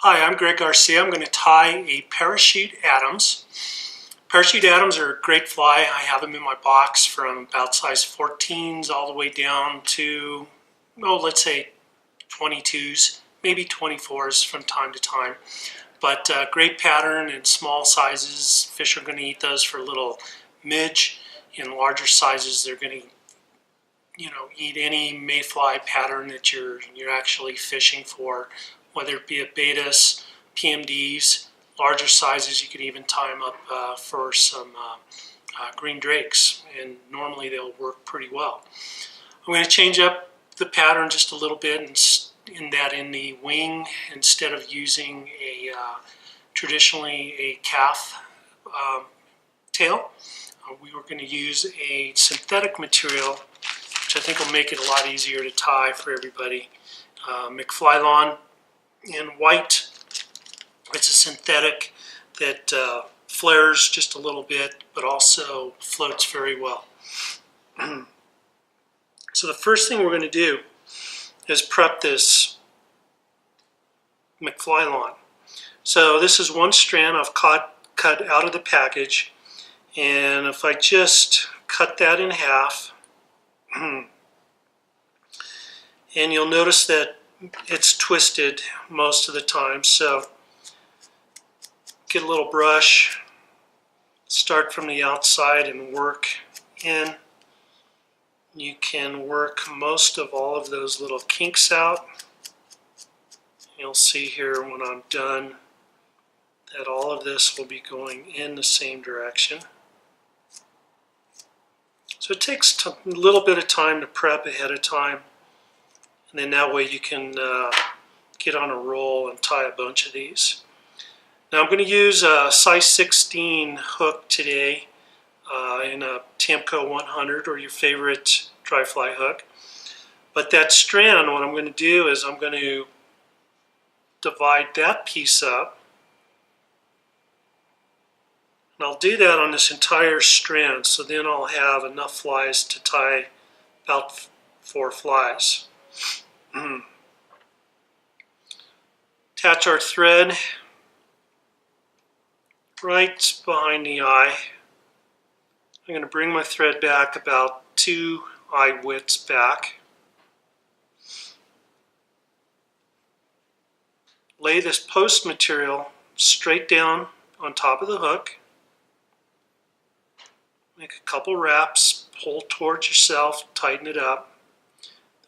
Hi, I'm Greg Garcia. I'm going to tie a parachute Adams. Parachute Adams are a great fly. I have them in my box from about size 14s all the way down to, let's say 22s, maybe 24s from time to time. But great pattern in small sizes. Fish are going to eat those for little midge. In larger sizes, they're going to eat any mayfly pattern that you're actually fishing for, whether it be a betas, PMDs, larger sizes. You could even tie them up for some green drakes, and normally they'll work pretty well. I'm going to change up the pattern just a little bit, in the wing, instead of using a traditionally a calf tail, we were going to use a synthetic material, which I think will make it a lot easier to tie for everybody. McFly in white. It's a synthetic that flares just a little bit, but also floats very well. So the first thing we're going to do is prep this McFly. So this is one strand I've cut out of the package, and if I just cut that in half, and you'll notice that it's twisted most of the time, so get a little brush, start from the outside and work in. You can work most of all of those little kinks out. You'll see here when I'm done that all of this will be going in the same direction. So it takes a little bit of time to prep ahead of time, and then that way you can get on a roll and tie a bunch of these. Now I'm going to use a size 16 hook today in a Tamco 100 or your favorite dry fly hook. But that strand, what I'm going to do is I'm going to divide that piece up. And I'll do that on this entire strand, so then I'll have enough flies to tie about 4 flies. Attach our thread right behind the eye. I'm going to bring my thread back about 2 eye widths back. Lay this post material straight down on top of the hook. Make a couple wraps, pull towards yourself, tighten it up.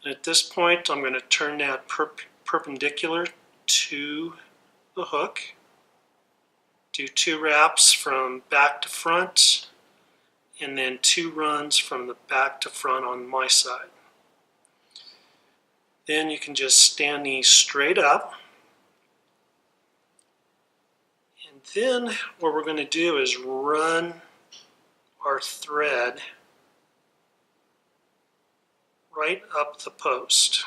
And at this point, I'm going to turn that perpendicular to the hook. Do 2 wraps from back to front, and then 2 runs from the back to front on my side. Then you can just stand these straight up. And then what we're going to do is run our thread right up the post.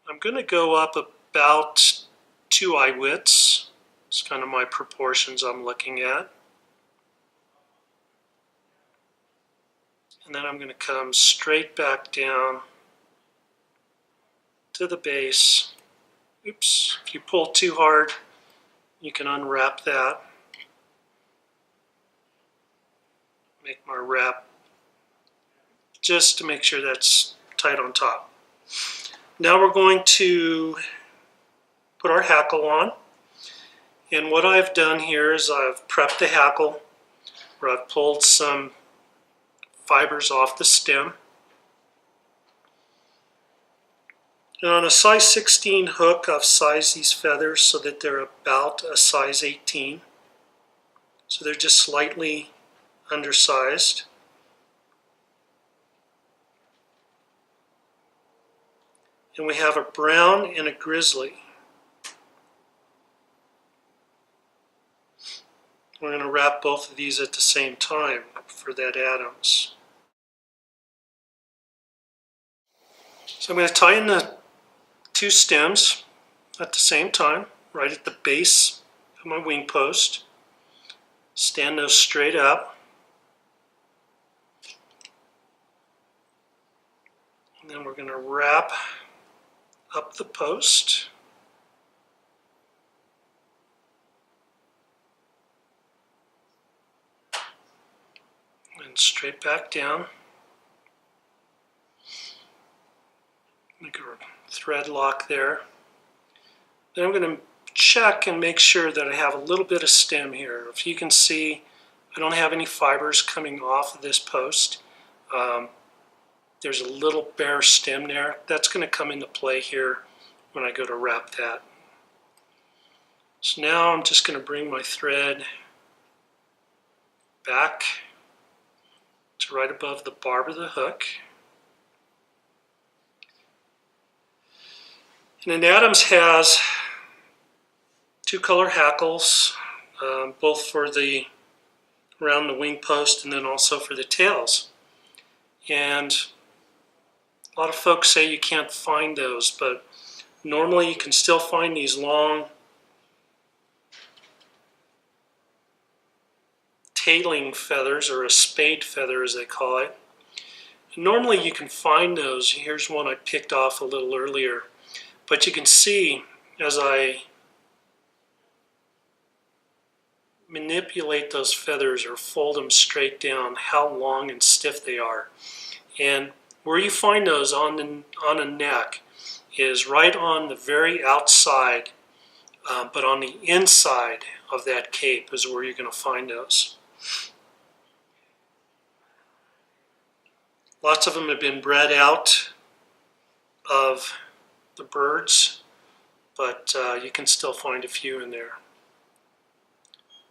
I'm going to go up about 2 eye widths. It's kind of my proportions I'm looking at. And then I'm going to come straight back down to the base. Oops, if you pull too hard, you can unwrap that. Make my wrap just to make sure that's tight on top. Now we're going to put our hackle on. And what I've done here is I've prepped the hackle, where I've pulled some fibers off the stem. And on a size 16 hook, I've sized these feathers so that they're about a size 18. So they're just slightly undersized. And we have a brown and a grizzly. We're going to wrap both of these at the same time for that Adams. So I'm going to tie in the 2 stems at the same time, right at the base of my wing post. Stand those straight up. And then we're going to wrap up the post. And straight back down. Make a thread lock there. Then I'm going to check and make sure that I have a little bit of stem here. If you can see, I don't have any fibers coming off of this post. There's a little bare stem there. That's going to come into play here when I go to wrap that. So now I'm just going to bring my thread back to right above the barb of the hook. And then Adams has two color hackles, both for the around the wing post and then also for the tails. And a lot of folks say you can't find those, but normally you can still find these long tailing feathers, or a spade feather as they call it. And normally you can find those. Here's one I picked off a little earlier. But you can see as I manipulate those feathers or fold them straight down how long and stiff they are. And where you find those on a neck is right on the very outside, but on the inside of that cape is where you're going to find those. Lots of them have been bred out of the birds, but you can still find a few in there.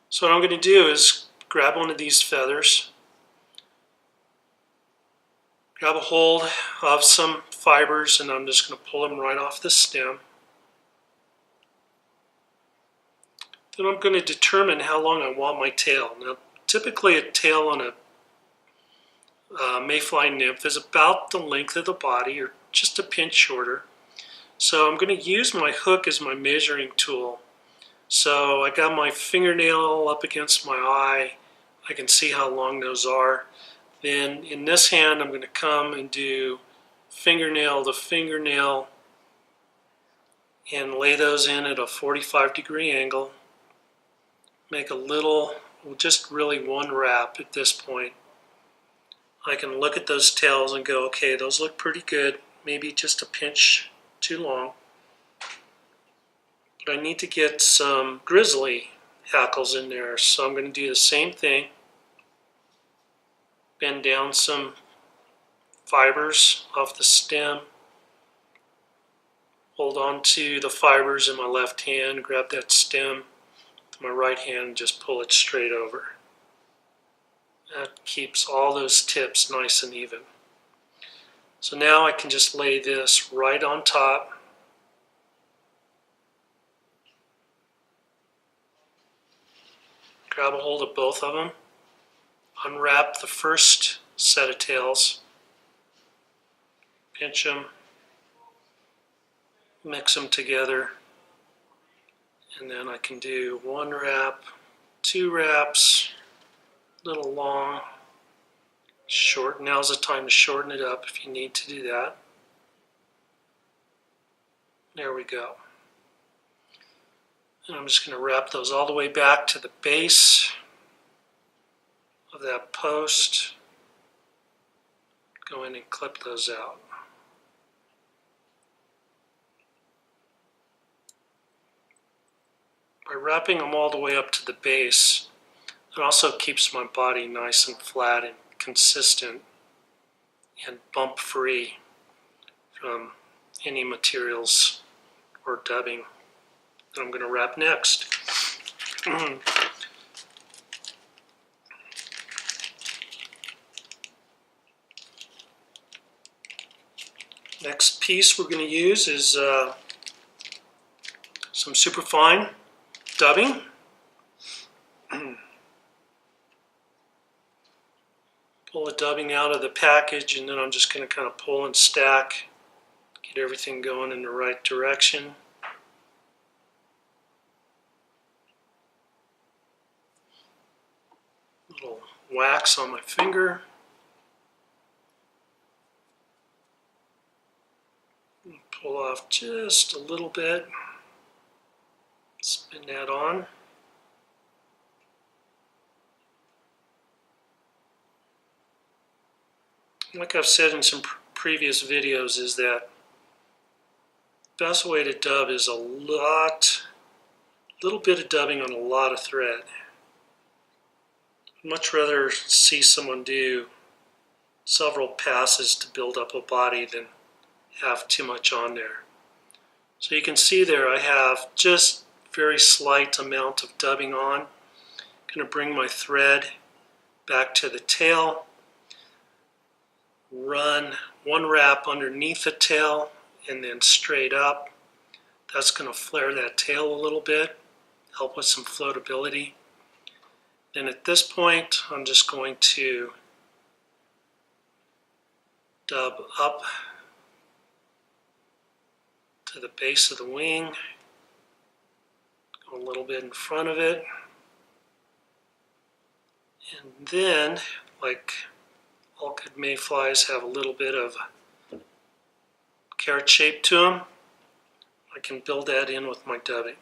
So what I'm going to do is grab one of these feathers, grab a hold of some fibers, and I'm just going to pull them right off the stem. Then I'm going to determine how long I want my tail. Now, typically a tail on a mayfly nymph is about the length of the body, or just a pinch shorter. So I'm going to use my hook as my measuring tool. So I got my fingernail up against my eye. I can see how long those are. Then in this hand I'm going to come and do fingernail to fingernail and lay those in at a 45-degree angle. Make a little, just really one wrap at this point. I can look at those tails and go, okay, those look pretty good. Maybe just a pinch too long. But I need to get some grizzly hackles in there, so I'm going to do the same thing. Bend down some fibers off the stem. Hold on to the fibers in my left hand, grab that stem with my right hand and just pull it straight over. That keeps all those tips nice and even. So now I can just lay this right on top. Grab a hold of both of them. Unwrap the first set of tails. Pinch them. Mix them together. And then I can do one wrap, two wraps, a little long. Short. Now's the time to shorten it up if you need to do that. There we go. And I'm just going to wrap those all the way back to the base of that post. Go in and clip those out. By wrapping them all the way up to the base, it also keeps my body nice and flat and consistent and bump free from any materials or dubbing that I'm going to wrap next. Next piece we're going to use is some superfine dubbing. Pull the dubbing out of the package, and then I'm just going to kind of pull and stack, get everything going in the right direction. Little wax on my finger. pull off just a little bit, spin that on. Like I've said in some previous videos, is that the best way to dub is a little bit of dubbing on a lot of thread. I'd much rather see someone do several passes to build up a body than have too much on there. So you can see there I have just very slight amount of dubbing on. I'm going to bring my thread back to the tail, run one wrap underneath the tail and then straight up. That's going to flare that tail a little bit, help with some floatability. And at this point I'm just going to dub up to the base of the wing, go a little bit in front of it, and then, like all good mayflies have a little bit of carrot shape to them, I can build that in with my dubbing.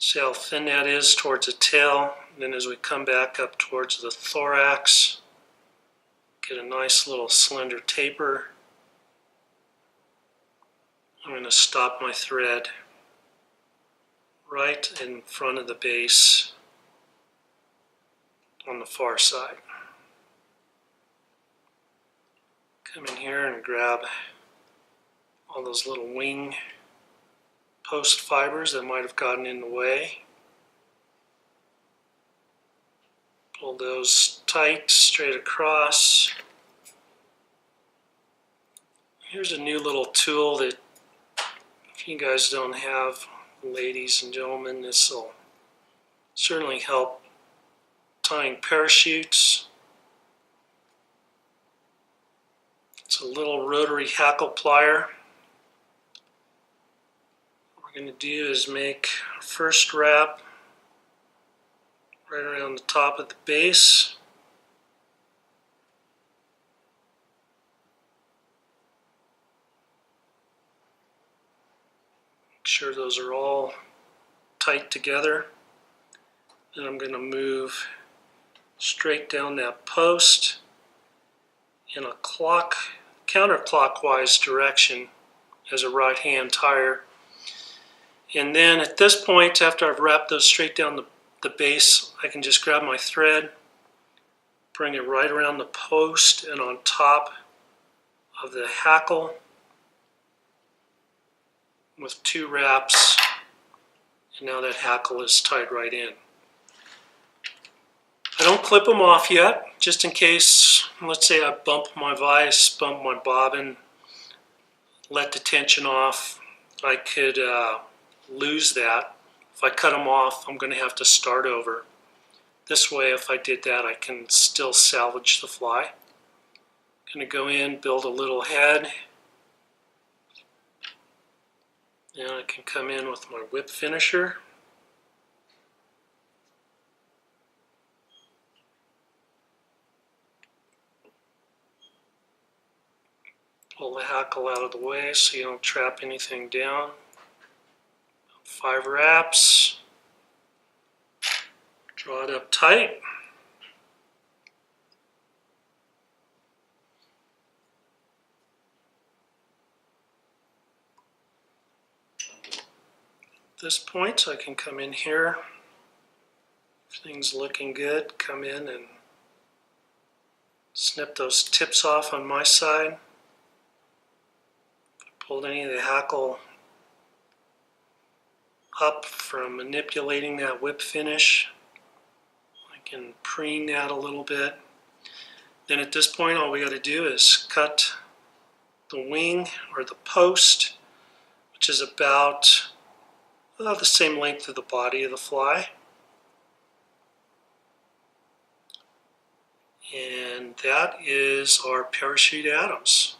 See how thin that is towards the tail, and then as we come back up towards the thorax, get a nice little slender taper. I'm going to stop my thread right in front of the base on the far side. Come in here and grab all those little wing post fibers that might have gotten in the way. Pull those tight straight across. Here's a new little tool that if you guys don't have, ladies and gentlemen, this will certainly help tying parachutes. It's a little rotary hackle plier. What we're going to do is make our first wrap right around the top of the base. Make sure those are all tight together. Then I'm going to move straight down that post in a counterclockwise direction as a right hand tire. And then at this point, after I've wrapped those straight down the base, I can just grab my thread, bring it right around the post and on top of the hackle with two wraps, and now that hackle is tied right in. I don't clip them off yet, just in case, let's say I bump my vise, bump my bobbin, let the tension off, I could lose that. If I cut them off, I'm going to have to start over. This way, if I did that, I can still salvage the fly. I'm going to go in, build a little head, and I can come in with my whip finisher. Pull the hackle out of the way so you don't trap anything down. 5 wraps. Draw it up tight. At this point, I can come in here. If things looking good, come in and snip those tips off on my side. Pulled any of the hackle up from manipulating that whip finish. I can preen that a little bit. Then at this point, all we got to do is cut the wing or the post, which is about the same length of the body of the fly. And that is our parachute atoms.